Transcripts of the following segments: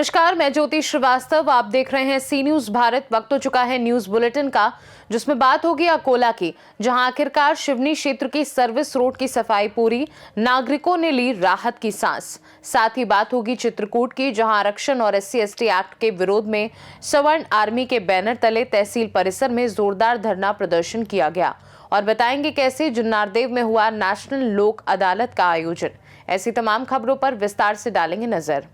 नमस्कार, मैं ज्योति श्रीवास्तव। आप देख रहे हैं सी न्यूज भारत। वक्त हो चुका है न्यूज बुलेटिन का, जिसमें बात होगी अकोला की, जहां आखिरकार शिवनी क्षेत्र की सर्विस रोड की सफाई पूरी, नागरिकों ने ली राहत की सांस। साथ ही बात होगी चित्रकूट की, जहां आरक्षण और SC/ST एक्ट के विरोध में सवर्ण आर्मी के बैनर तले तहसील परिसर में जोरदार धरना प्रदर्शन किया गया। और बताएंगे कैसे जुन्नारदेव में हुआ नेशनल लोक अदालत का आयोजन। ऐसी तमाम खबरों पर विस्तार से डालेंगे नजर।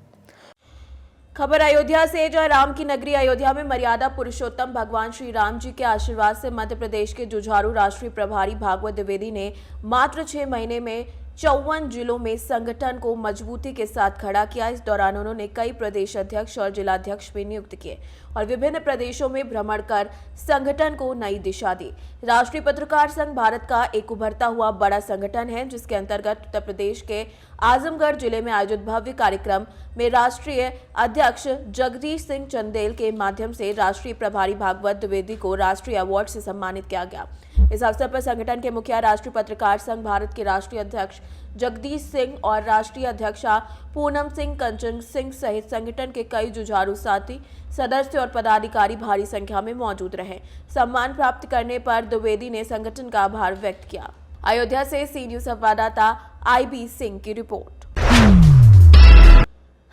खबर अयोध्या से, जहां राम की नगरी अयोध्या में मर्यादा पुरुषोत्तम भगवान श्री राम जी के आशीर्वाद से मध्य प्रदेश के जुझारू राष्ट्रीय प्रभारी भागवत द्विवेदी ने मात्र 6 महीने में 54 जिलों में संगठन को मजबूती के साथ खड़ा किया। इस दौरान उन्होंने कई प्रदेश अध्यक्ष और जिलाध्यक्ष भी नियुक्त किए और विभिन्न प्रदेशों में भ्रमण कर संगठन को नई दिशा दी। राष्ट्रीय पत्रकार संघ भारत का एक उभरता हुआ बड़ा संगठन है, जिसके अंतर्गत उत्तर प्रदेश के आजमगढ़ जिले में आयोजित भव्य कार्यक्रम में राष्ट्रीय अध्यक्ष जगदीश सिंह चंदेल के माध्यम से राष्ट्रीय प्रभारी भागवत द्विवेदी को राष्ट्रीय अवार्ड से सम्मानित किया गया। इस अवसर पर संगठन के मुखिया राष्ट्रीय पत्रकार संघ भारत के राष्ट्रीय अध्यक्ष जगदीश सिंह और राष्ट्रीय अध्यक्षा पूनम सिंह कंचन सिंह सहित संगठन के कई जुझारू साथी, सदस्य और पदाधिकारी भारी संख्या में मौजूद रहे। सम्मान प्राप्त करने पर द्विवेदी ने संगठन का आभार व्यक्त किया। अयोध्या से सी न्यूज संवाददाता IB सिंह की रिपोर्ट।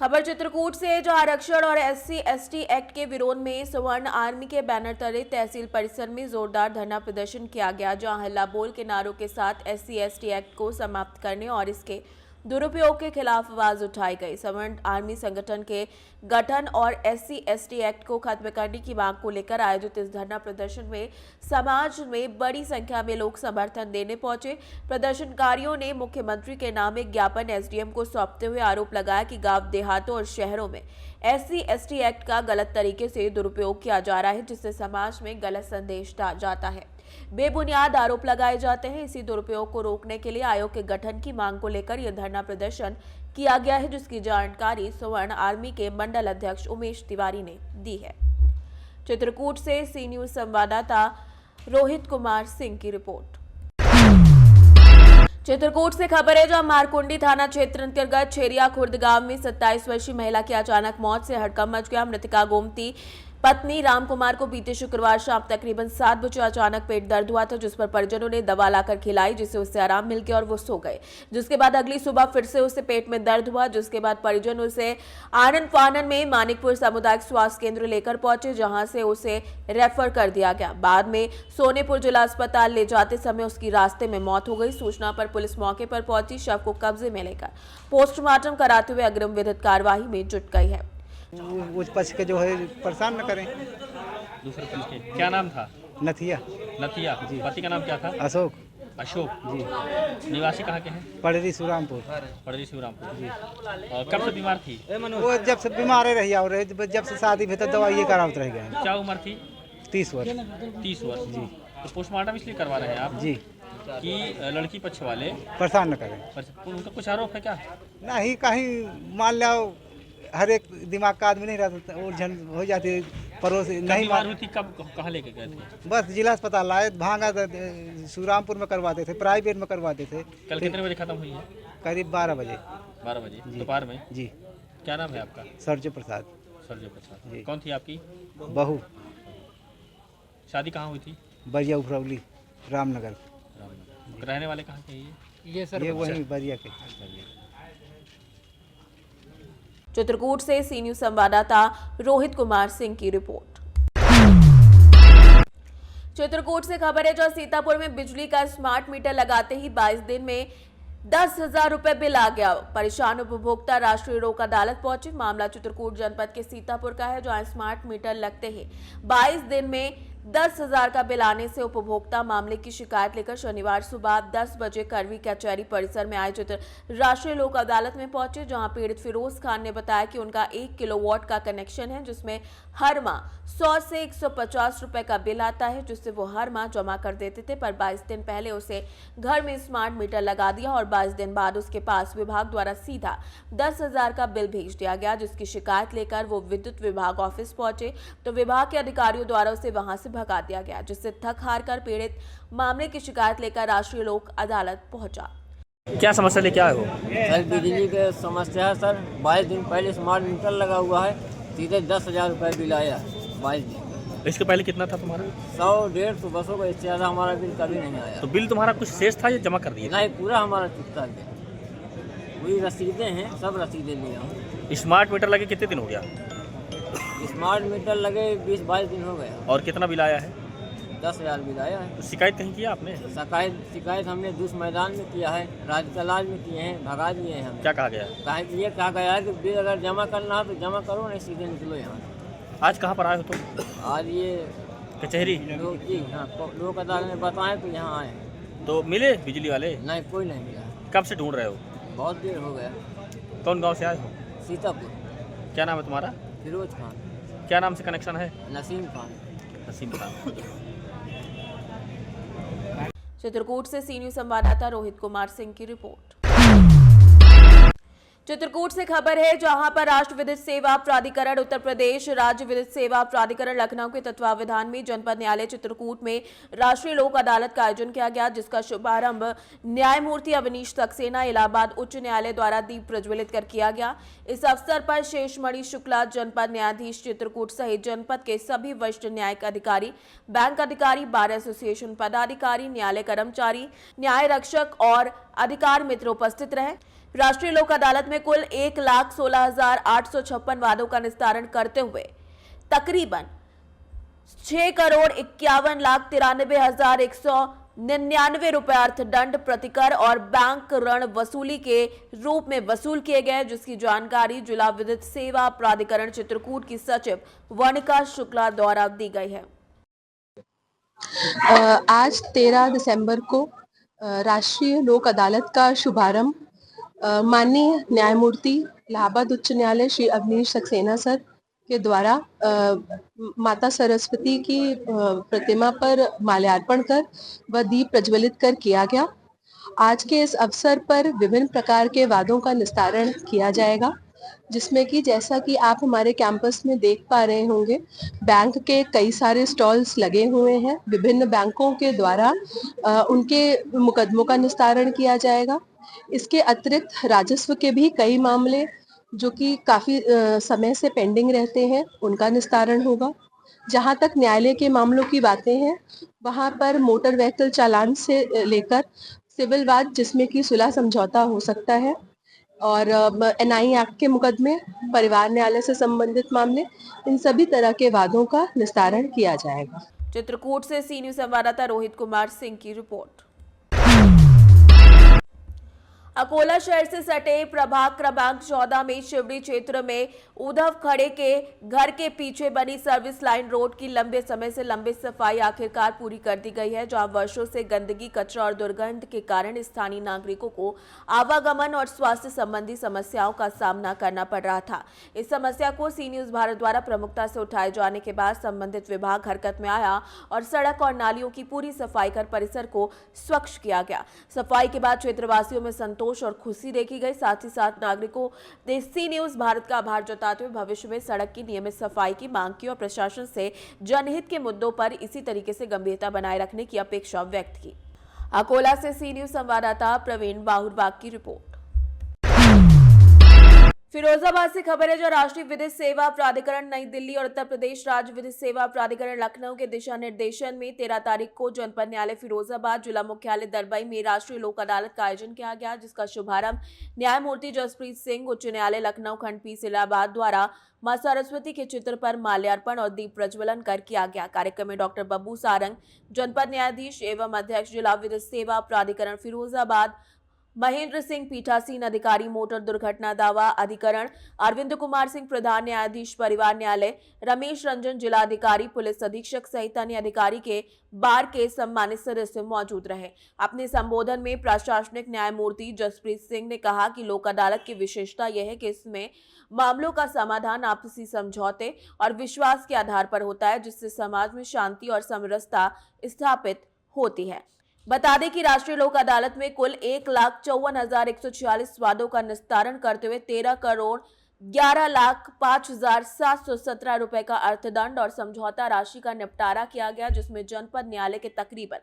खबर चित्रकूट से, जो आरक्षण और SC/ST एक्ट के विरोध में सवर्ण आर्मी के बैनर तले तहसील परिसर में जोरदार धरना प्रदर्शन किया गया, जहां हल्ला बोल के नारों के साथ SC/ST एक्ट को समाप्त करने और इसके दुरुपयोग के खिलाफ आवाज उठाई गई। सवर्ण आर्मी संगठन के गठन और SC/ST एक्ट को खत्म करने की मांग को लेकर आयोजित इस धरना प्रदर्शन में समाज में बड़ी संख्या में लोग समर्थन देने पहुंचे। प्रदर्शनकारियों ने मुख्यमंत्री के नाम एक ज्ञापन SDM को सौंपते हुए आरोप लगाया कि गांव देहातों और शहरों में SC/ST एक्ट का गलत तरीके से दुरुपयोग किया जा रहा है, जिससे समाज में गलत संदेश जाता है। बेबुनियाद आरोप लगाए जाते हैं। इसी दुरुपयोग को रोकने के लिए आयोग के गठन की मांग को लेकर यह धरना प्रदर्शन किया गया है, जिसकी जानकारी सवर्ण आर्मी के मंडल अध्यक्ष उमेश तिवारी ने दी है। चित्रकूट से सी न्यूज संवाददाता रोहित कुमार सिंह की रिपोर्ट। चित्रकूट से खबर है, जहां मारकुंडी थाना क्षेत्र अंतर्गत छेरिया खुर्द गांव में 27 वर्षीय महिला की अचानक मौत से हड़कंप मच गया। मृतका गोमती पत्नी राम कुमार को बीते शुक्रवार शाम तकरीबन 7 बजे अचानक पेट दर्द हुआ था, जिस पर परिजनों ने दवा लाकर खिलाई, जिससे उसे आराम मिल गया और वो सो गए। जिसके बाद अगली सुबह फिर से उसे पेट में दर्द हुआ, जिसके बाद परिजन उसे आनंद फानन में मानिकपुर सामुदायिक स्वास्थ्य केंद्र लेकर पहुंचे, जहां से उसे रेफर कर दिया गया। बाद में सोनेपुर जिला अस्पताल ले जाते समय उसकी रास्ते में मौत हो गई। सूचना पर पुलिस मौके पर पहुंची, शव को कब्जे में लेकर पोस्टमार्टम कराते हुए अग्रिम विधिक कार्यवाही में जुट गई है। उस पक्ष के जो है परेशान न करें। दूसरे पक्ष के क्या नाम था? नथिया जी। पति का नाम क्या था? अशोक जी। निवासी कहाँ के हैं? पड़री शिवरामपुर जी। और कब से बीमार थी? वो जब से बीमार रही और जब से शादी भीतर दवाई करावत रह गए। क्या उम्र थी? 30 वर्ष। 30 वर्ष जी। तो पोस्टमार्टम इसलिए करवा रहे हैं आप जी कि लड़की पक्ष वाले परेशान न करें। उनका कुछ आरोप है क्या? नहीं, कहीं मान लो हर एक दिमाग का आदमी नहीं रहता, उलझन हो जाती है। पड़ोस नहीं बीमार हुई थी, कब कहाँ लेके गए थे? बस जिला अस्पताल लाए, भांगा शिवरामपुर में करवाते थे, प्राइवेट में करवाते थे। कल कितने बजे खत्म हुई है? करीब 12 बजे। 12 बजे दोपहर में जी। क्या नाम है आपका? सरजू प्रसाद जी। कौन थी आपकी बहू? शादी कहाँ हुई थी? बरिया उपरौली रामनगर। रहने वाले कहाँ के? ये वही बरिया के। चित्रकूट से सी न्यूज संवाददाता रोहित कुमार सिंह की रिपोर्ट। चित्रकूट से खबर है, जो सीतापुर में बिजली का स्मार्ट मीटर लगाते ही 22 दिन में 10,000 रुपए बिल आ गया। परेशान उपभोक्ता राष्ट्रीय लोक अदालत पहुंचे। मामला चित्रकूट जनपद के सीतापुर का है, जहां स्मार्ट मीटर लगते ही 22 दिन में 10,000 का बिल आने से उपभोक्ता मामले की शिकायत लेकर शनिवार सुबह 10 बजे करवी कचहरी परिसर में आयोजित राष्ट्रीय लोक अदालत में पहुंचे, जहां पीड़ित फिरोज खान ने बताया कि उनका 1 किलोवाट का कनेक्शन है, जिसमें हर माह 100 से 150 रुपए का बिल आता है, जिससे वो हर माह जमा कर देते थे। पर 22 दिन पहले उसे घर में स्मार्ट मीटर लगा दिया और 22 दिन बाद उसके पास विभाग द्वारा सीधा 10,000 का बिल भेज दिया गया, जिसकी शिकायत लेकर वो विद्युत विभाग ऑफिस पहुंचे तो विभाग के अधिकारियों द्वारा उसे वहां से भगा दिया गया, जिससे थक हार कर पीड़ित मामले की शिकायत लेकर राष्ट्रीय लोक अदालत पहुंचा। क्या समस्या लेके आए हो? सर बिजली के समस्या है सर। 22 दिन पहले स्मार्ट मीटर लगा हुआ है, सीधे 10,000 रुपये बिल आया 22 दिन। इसके पहले कितना था तुम्हारा? 100-150 बसों का, इससे ज़्यादा हमारा बिल कभी नहीं आया। तो बिल तुम्हारा कुछ शेष था या जमा कर दिए? नहीं, पूरा हमारा चुकता गया। वही रसीदें हैं, सब रसीदें लिया हूँ। स्मार्ट मीटर लगे कितने दिन हो गया? स्मार्ट मीटर लगे 20-22 दिन हो गया। और कितना बिल आया है? 10,000 बिल आया है। तो शिकायत कहीं किया आपने? शिकायत हमने दूस मैदान में किया है, राजकलाल में किए हैं, भगा दिए हैं हम। क्या कहा गया? ये कहा गया है कि बिल अगर जमा करना हो तो जमा करो, नहीं सीधे निकलो यहाँ। आज कहाँ पर आए हो तुम? आज ये कचहरी? लोक अदालत में बताएं तो यहाँ आए। तो मिले बिजली वाले? नहीं, कोई नहीं मिला। कब से ढूंढ रहे हो? बहुत देर हो गया। कौन गांव से आए हो? सीतापुर। क्या नाम है तुम्हारा? फिरोज खान। क्या नाम से कनेक्शन है? नसीम खान। नसीम खान। चित्रकूट से सी न्यूज संवाददाता रोहित कुमार सिंह की रिपोर्ट। चित्रकूट से खबर है, जहां पर राष्ट्र विद्युत सेवा प्राधिकरण उत्तर प्रदेश, राज्य विद्युत सेवा प्राधिकरण लखनऊ के तत्वावधान में जनपद न्यायालय चित्रकूट में राष्ट्रीय लोक अदालत का आयोजन किया गया, जिसका शुभारंभ न्यायमूर्ति अवनीश सक्सेना इलाहाबाद उच्च न्यायालय द्वारा दीप प्रज्वलित कर किया गया। इस अवसर पर शेषमणि शुक्ला जनपद न्यायाधीश चित्रकूट सहित जनपद के सभी वरिष्ठ न्यायिक अधिकारी, बैंक अधिकारी, बार एसोसिएशन पदाधिकारी, न्यायालय कर्मचारी, न्याय रक्षक और अधिकार मित्र उपस्थित रहे। राष्ट्रीय लोक अदालत में कुल 1,16,856 वादों का निस्तारण करते हुए तकरीबन 6,51,93,199 रुपए अर्थदंड, प्रतिकर और बैंक ऋण वसूली के रूप में वसूल किए गए, जिसकी जानकारी जिला विद्युत सेवा प्राधिकरण चित्रकूट की सचिव वनिका शुक्ला द्वारा दी गई है। आज 13 दिसंबर को राष्ट्रीय लोक अदालत का शुभारंभ माननीय न्यायमूर्ति इलाहाबाद उच्च न्यायालय श्री अवनीश सक्सेना सर के द्वारा माता सरस्वती की प्रतिमा पर माल्यार्पण कर व दीप प्रज्वलित कर किया गया। आज के इस अवसर पर विभिन्न प्रकार के वादों का निस्तारण किया जाएगा, जिसमें कि जैसा कि आप हमारे कैंपस में देख पा रहे होंगे, बैंक के कई सारे स्टॉल्स लगे हुए हैं। विभिन्न बैंकों के द्वारा उनके मुकदमों का निस्तारण किया जाएगा। इसके अतिरिक्त राजस्व के भी कई मामले जो कि काफ़ी समय से पेंडिंग रहते हैं, उनका निस्तारण होगा। जहां तक न्यायालय के मामलों की बातें हैं, वहां पर मोटर व्हीकल चालान से लेकर सिविल वाद, जिसमें कि सुलह समझौता हो सकता है, और एनआई एक्ट के मुकदमे, परिवार न्यायालय से संबंधित मामले, इन सभी तरह के वादों का निस्तारण किया जाएगा। चित्रकूट से सी न्यूज संवाददाता रोहित कुमार सिंह की रिपोर्ट। अकोला शहर से सटे प्रभाग क्रमांक 14 में शिवड़ी क्षेत्र में उद्धव खड़े के घर के पीछे बनी सर्विस लाइन रोड की लंबे समय से लंबी सफाई आखिरकार पूरी कर दी गई है, जहां वर्षों से गंदगी, कचरा और दुर्गंध के कारण स्थानीय नागरिकों को आवागमन और स्वास्थ्य संबंधी समस्याओं का सामना करना पड़ रहा था। इस समस्या को सी न्यूज भारत द्वारा प्रमुखता से उठाए जाने के बाद संबंधित विभाग हरकत में आया और सड़क और नालियों की पूरी सफाई कर परिसर को स्वच्छ किया गया। सफाई के बाद क्षेत्रवासियों में संतोष और खुशी देखी गई। साथ ही साथ नागरिकों ने सी न्यूज भारत का आभार जताते हुए भविष्य में सड़क की नियमित सफाई की मांग की और प्रशासन से जनहित के मुद्दों पर इसी तरीके से गंभीरता बनाए रखने की अपेक्षा व्यक्त की। अकोला से सी न्यूज संवाददाता प्रवीण बाहुरबाग की रिपोर्ट। फिरोजाबाद से खबर है, जो राष्ट्रीय विद्युत सेवा प्राधिकरण नई दिल्ली और उत्तर प्रदेश राज्य विद्युत सेवा प्राधिकरण लखनऊ के दिशा निर्देशन में 13 तारीख को जनपद न्यायालय फिरोजाबाद जिला मुख्यालय दरबई में राष्ट्रीय लोक अदालत का आयोजन किया गया, जिसका शुभारंभ न्यायमूर्ति जसप्रीत सिंह उच्च न्यायालय लखनऊ खंडपीठ इलाहाबाद द्वारा मां सरस्वती के चित्र पर माल्यार्पण और दीप प्रज्वलन कर किया गया। कार्यक्रम में डॉक्टर बब्बू सारंग जनपद न्यायाधीश एवं अध्यक्ष जिला विद्युत सेवा प्राधिकरण फिरोजाबाद, महेंद्र सिंह पीठासीन अधिकारी मोटर दुर्घटना दावा अधिकरण, अरविंद कुमार सिंह प्रधान न्यायाधीश परिवार न्यायालय, रमेश रंजन जिलाधिकारी, पुलिस अधीक्षक सहित अन्य अधिकारी के बार के सम्मानित सदस्य मौजूद रहे। अपने संबोधन में प्रशासनिक न्यायमूर्ति जसप्रीत सिंह ने कहा कि लोक अदालत की विशेषता यह है कि इसमें मामलों का समाधान आपसी समझौते और विश्वास के आधार पर होता है, जिससे समाज में शांति और समरसता स्थापित होती है। बता दें कि राष्ट्रीय लोक अदालत में कुल 1,54,146 वादों का निस्तारण करते हुए 13,11,05,717 रुपए का अर्थदंड और समझौता राशि का निपटारा किया गया, जिसमें जनपद न्यायालय के तकरीबन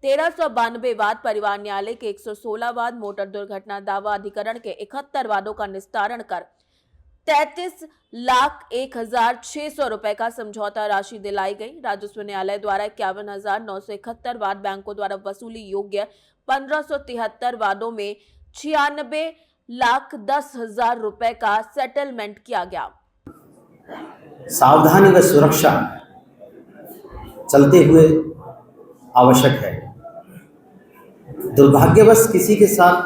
1392 वाद, परिवार न्यायालय के 116 वाद, मोटर दुर्घटना दावा अधिकरण के 71 वादों का निस्तारण कर 33,01,600 रुपए का समझौता राशि दिलाई गई। राजस्व न्यायालय द्वारा 51,971 वाद, बैंकों द्वारा वसूली योग्य 1573 वादों में 96,10,000 रुपए का सेटलमेंट किया गया। सावधानी व सुरक्षा चलते हुए आवश्यक है। दुर्भाग्यवश किसी के साथ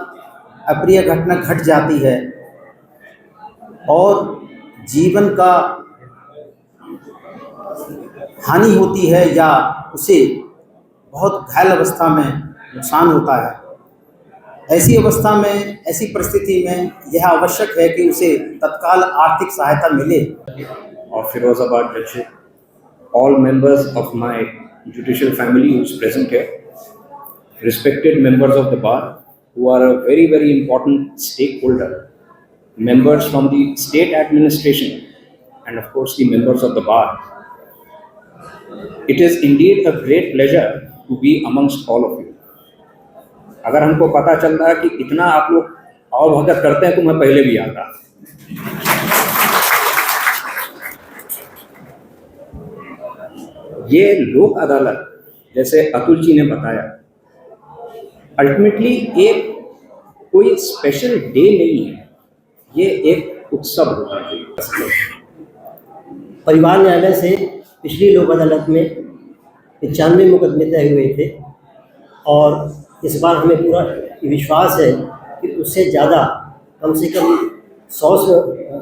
अप्रिय घटना घट जाती है और जीवन का हानि होती है या उसे बहुत घायल अवस्था में नुकसान होता है। ऐसी अवस्था में, ऐसी परिस्थिति में यह आवश्यक है कि उसे तत्काल आर्थिक सहायता मिले। Of Firozabad District, all members of my judicial family who is present here, respected members of the bar who are a very, very important stakeholder, members from the state administration, and of course the members of the bar. It is indeed a great pleasure to be amongst all of you. अगर हमको पता चल रहा है कि इतना आप लोग अवभगत करते हैं तो मैं पहले भी आता। ये लोक अदालत, जैसे अतुल जी ने बताया, अल्टीमेटली एक कोई स्पेशल डे नहीं है, ये एक उत्सव होता है। परिवार न्यायालय से पिछली लोक अदालत में 95 मुकदमे तय हुए थे और इस बार हमें पूरा विश्वास है कि उससे ज़्यादा, कम से कम 100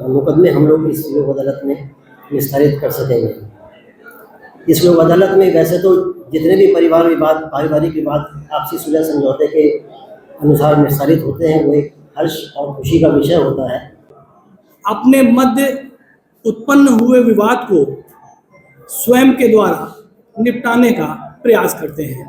मुकदमे हम लोग इस लोक अदालत में निस्तारित कर सकेंगे। इस लोक अदालत में वैसे तो जितने भी पारिवारिक विवाद आपसी सुलह समझौते के अनुसार निस्तारित होते हैं, वो एक हर्ष और खुशी का विषय होता है। अपने मध्य उत्पन्न हुए विवाद को स्वयं के द्वारा निपटाने का प्रयास करते हैं।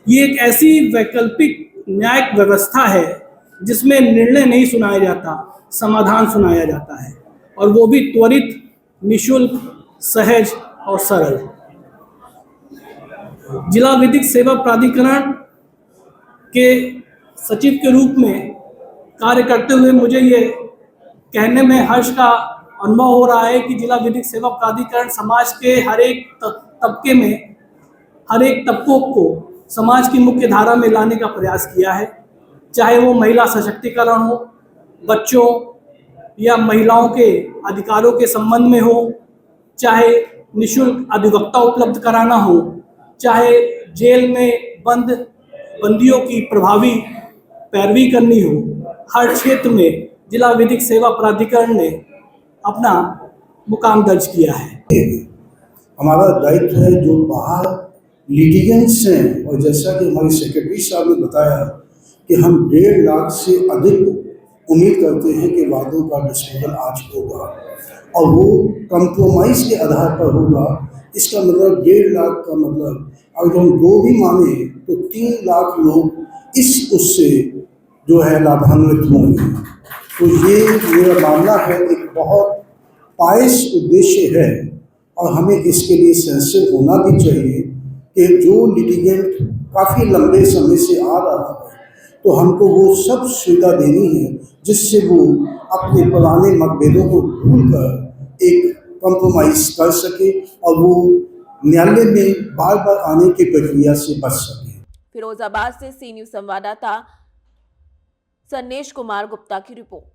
ये एक ऐसी वैकल्पिक न्यायिक व्यवस्था है जिसमें निर्णय नहीं सुनाया जाता, समाधान सुनाया जाता है, और वो भी त्वरित, निःशुल्क, सहज और सरल। जिला विधिक सेवा प्राधिकरण के सचिव के रूप में कार्य करते हुए मुझे ये कहने में हर्ष का अनुभव हो रहा है कि जिला विधिक सेवा प्राधिकरण समाज के हर एक तबके में, हर एक तबकों को समाज की मुख्य धारा में लाने का प्रयास किया है। चाहे वो महिला सशक्तिकरण हो, बच्चों या महिलाओं के अधिकारों के संबंध में हो, चाहे निःशुल्क अधिवक्ता उपलब्ध कराना हो, चाहे जेल में बंदियों की प्रभावी पैरवी करनी हो, हर क्षेत्र में जिला विधिक सेवा प्राधिकरण ने अपना मुकाम दर्ज किया है। हमारा दायित्व है जो बाहर लिटिगेंट्स हैं, और जैसा कि हमारे सेक्रेटरी साहब ने बताया कि हम 1.5 लाख से अधिक उम्मीद करते हैं कि वादों का डिस्पोजल आज होगा और वो कंप्रोमाइज़ के आधार पर होगा। इसका मतलब 1.5 लाख का मतलब अगर हम 2 भी माने तो 3 लाख लोग इस उससे जो है लाभान्वित होंगे। तो ये मेरा मानना है एक बहुत पायस उद्देश्य है और हमें इसके लिए सेंसिटिव होना भी चाहिए कि जो लिटिगेंट काफ़ी लंबे समय से आ रहा है तो हमको वो सब सुविधा देनी है जिससे वो अपने पुराने मतभेदों को भूलकर एक कंप्रोमाइज़ कर सके और वो न्यायालय में बार बार आने की प्रक्रिया से बच सके। फिरोजाबाद से सी न्यूज़ संवाददाता सन्नेश कुमार गुप्ता की रिपोर्ट।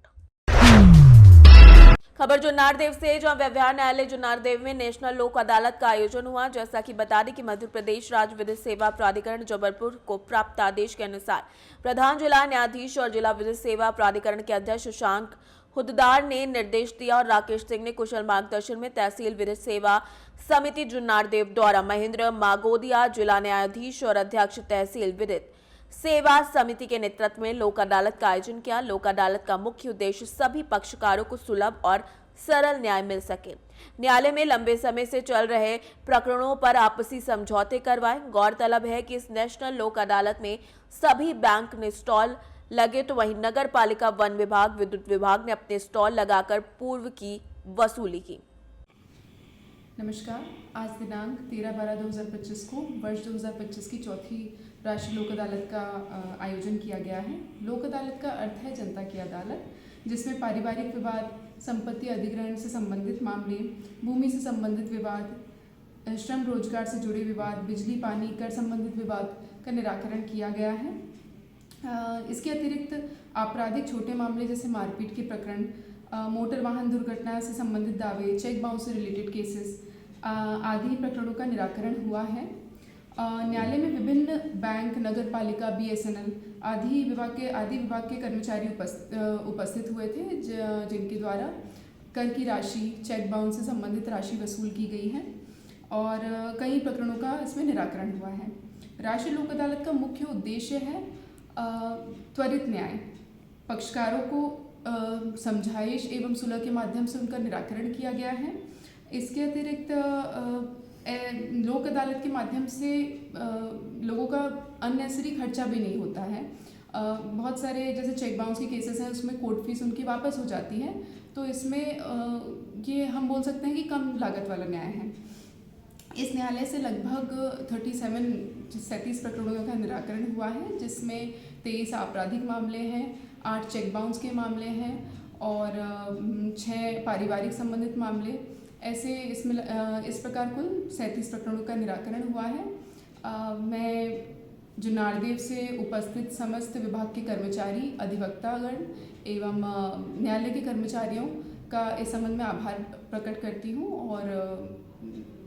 खबर जुन्नारदेव से, जहां व्यवहार न्यायालय जुन्नारदेव में नेशनल लोक अदालत का आयोजन हुआ। जैसा कि बता दें कि मध्य प्रदेश राज्य विधिक सेवा प्राधिकरण जबलपुर को प्राप्त आदेश के अनुसार प्रधान जिला न्यायाधीश और जिला विधिक सेवा प्राधिकरण के अध्यक्ष शशांक हुद्दार ने निर्देश दिया और राकेश सिंह ने कुशल मार्गदर्शन में तहसील विधिक सेवा समिति जुन्नारदेव द्वारा महेंद्र मागोदिया जिला न्यायाधीश और अध्यक्ष तहसील विधिक सेवा समिति के नेतृत्व में लोक अदालत का आयोजन किया। लोक अदालत का मुख्य उद्देश्य सभी पक्षकारों को सुलभ और सरल न्याय मिल सके। न्यायालय में लंबे समय से चल रहे प्रकरणों पर आपसी समझौते करवाए। गौरतलब है कि इस नेशनल लोक अदालत में सभी बैंक ने स्टॉल लगे, तो वहीं नगर पालिका, वन विभाग, विद्युत विभाग ने अपने स्टॉल लगाकर पूर्व की वसूली की। नमस्कार। आज दिनांक 13/12/2025 को वर्ष 2025 की चौथी राष्ट्रीय लोक अदालत का आयोजन किया गया है। लोक अदालत का अर्थ है जनता की अदालत, जिसमें पारिवारिक विवाद, संपत्ति अधिग्रहण से संबंधित मामले, भूमि से संबंधित विवाद, श्रम रोजगार से जुड़े विवाद, बिजली पानी कर संबंधित विवाद का निराकरण किया गया है। इसके अतिरिक्त आपराधिक छोटे मामले जैसे मारपीट के प्रकरण, मोटर वाहन दुर्घटना से संबंधित दावे, चेक बाउंस से रिलेटेड केसेस आदि प्रकरणों का निराकरण हुआ है। न्यायालय में विभिन्न बैंक, नगर पालिका, BSNL आदि विभाग के कर्मचारी उपस्थित हुए थे, जिनके द्वारा कर की राशि, चेक बाउंस से संबंधित राशि वसूल की गई है और कई प्रकरणों का इसमें निराकरण हुआ है। राष्ट्रीय लोक अदालत का मुख्य उद्देश्य है त्वरित न्याय, पक्षकारों को समझाइश एवं सुलह के माध्यम से उनका निराकरण किया गया है। इसके अतिरिक्त लोक अदालत के माध्यम से लोगों का अननेसेसरी खर्चा भी नहीं होता है। बहुत सारे जैसे चेक बाउंस के केसेस हैं, उसमें कोर्ट फीस उनकी वापस हो जाती है, तो इसमें ये हम बोल सकते हैं कि कम लागत वाला न्याय है। इस न्यायालय से लगभग 37 प्रकरणों का निराकरण हुआ है, जिसमें 23 आपराधिक मामले हैं, 8 चेक बाउंस के मामले हैं और 6 पारिवारिक संबंधित मामले। ऐसे इसमें इस प्रकार कुल 37 प्रकरणों का निराकरण हुआ है। मैं जुनारदेव से उपस्थित समस्त विभाग के कर्मचारी, अधिवक्तागण एवं न्यायालय के कर्मचारियों का इस संबंध में आभार प्रकट करती हूँ और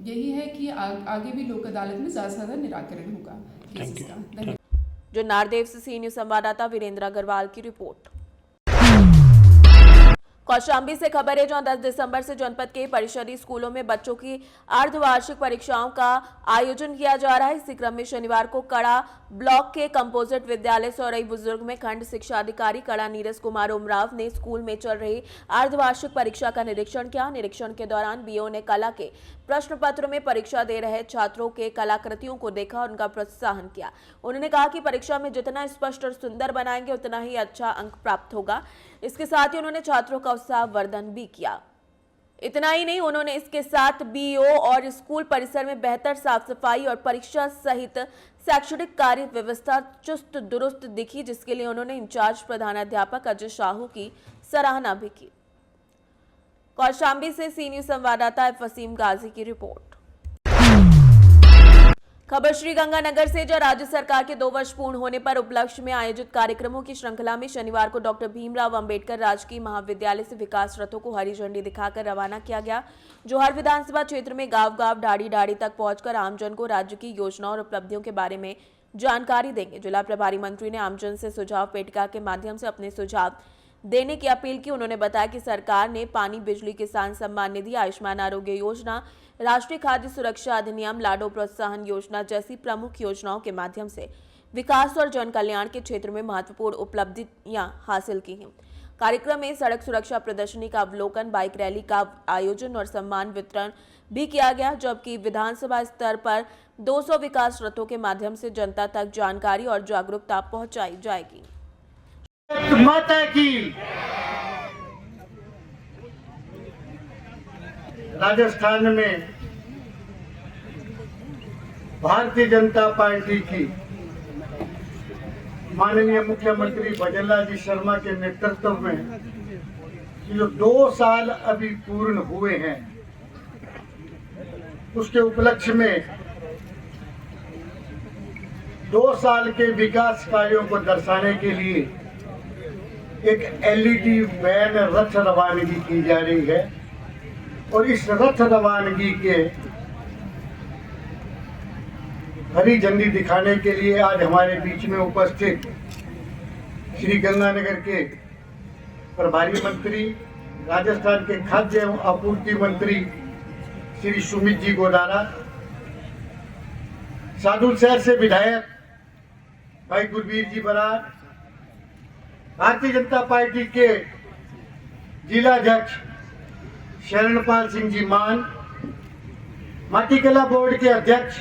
यही है कि आगे भी लोक अदालत में ज़्यादा से ज़्यादा निराकरण होगा केसेस का। धन्यवाद। जुनारदेव से सी न्यूज़ संवाददाता वीरेंद्र अग्रवाल की रिपोर्ट। कौशाम्बी से खबर है, जहां 10 दिसंबर से जनपद के परिषदीय स्कूलों में बच्चों की अर्धवार्षिक परीक्षाओं का आयोजन किया जा रहा है। इसी क्रम में शनिवार को कड़ा ब्लॉक के कंपोजिट विद्यालय सौरई बुजुर्ग में खंड शिक्षा अधिकारी कड़ा नीरज कुमार उमराव ने स्कूल में चल रही अर्धवार्षिक परीक्षा का निरीक्षण किया। निरीक्षण के दौरान बीओ ने कला के प्रश्न पत्र में परीक्षा दे रहे छात्रों के कलाकृतियों को देखा और उनका प्रोत्साहन किया। उन्होंने कहा कि परीक्षा में जितना स्पष्ट और सुंदर बनाएंगे उतना ही अच्छा अंक प्राप्त होगा। इसके साथ ही उन्होंने छात्रों का उत्साहवर्धन भी किया। इतना ही नहीं, उन्होंने इसके साथ बीओ और स्कूल परिसर में बेहतर साफ सफाई और परीक्षा सहित शैक्षणिक कार्य व्यवस्था चुस्त दुरुस्त दिखी, जिसके लिए उन्होंने इंचार्ज प्रधानाध्यापक अजय साहू की सराहना भी की। कौशाम्बी से सी न्यूज़ संवाददाता वसीम गाजी की रिपोर्ट। खबर श्रीगंगानगर से, जहां राज्य सरकार के 2 वर्ष पूर्ण होने पर उपलक्ष्य में आयोजित कार्यक्रमों की श्रृंखला में शनिवार को डॉक्टर भीमराव अंबेडकर राजकीय महाविद्यालय से विकास रथों को हरी झंडी दिखाकर रवाना किया गया, जो हर विधानसभा क्षेत्र में गांव-गांव, ढाड़ी-ढाड़ी तक पहुंचकर आमजन को राज्य की योजनाओं और उपलब्धियों के बारे में जानकारी देंगे। जिला प्रभारी मंत्री ने आमजन से सुझाव पेटिका के माध्यम से अपने सुझाव देने की अपील की। उन्होंने बताया कि सरकार ने पानी, बिजली, किसान सम्मान निधि, आयुष्मान आरोग्य योजना, राष्ट्रीय खाद्य सुरक्षा अधिनियम, लाडो प्रोत्साहन योजना जैसी प्रमुख योजनाओं के माध्यम से विकास और जन कल्याण के क्षेत्र में महत्वपूर्ण उपलब्धियां हासिल की हैं। कार्यक्रम में सड़क सुरक्षा प्रदर्शनी का अवलोकन, बाइक रैली का आयोजन और सम्मान वितरण भी किया गया, जबकि विधानसभा स्तर पर 200 विकास रथों के माध्यम से जनता तक जानकारी और जागरूकता पहुंचाई जाएगी। माता की राजस्थान में भारतीय जनता पार्टी की माननीय मुख्यमंत्री भजनलाल जी शर्मा के नेतृत्व में जो 2 साल अभी पूर्ण हुए हैं, उसके उपलक्ष्य में 2 साल के विकास कार्यों को दर्शाने के लिए एक LED वैन रथ रवानगी की जा रही है और इस रथ रवानगी के हरी झंडी दिखाने के लिए आज हमारे बीच में उपस्थित श्री गंगानगर के प्रभारी मंत्री, राजस्थान के खाद्य एवं आपूर्ति मंत्री श्री सुमित जी गोदारा, सादुल शहर से विधायक भाई गुरवीर जी बराड़, भारतीय जनता पार्टी के जिला अध्यक्ष शरणपाल सिंह जी मान, माटीकला बोर्ड के अध्यक्ष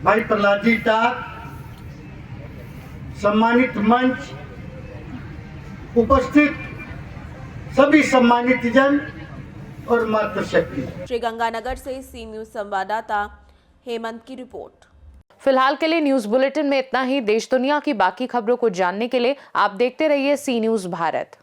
भाई प्रहलाद जी टाक, सम्मानित मंच, उपस्थित सभी सम्मानित जन, और मातृशक्ति। श्री गंगानगर से सी न्यूज संवाददाता हेमंत की रिपोर्ट। फिलहाल के लिए न्यूज बुलेटिन में इतना ही। देश दुनिया की बाकी खबरों को जानने के लिए आप देखते रहिए सी न्यूज भारत।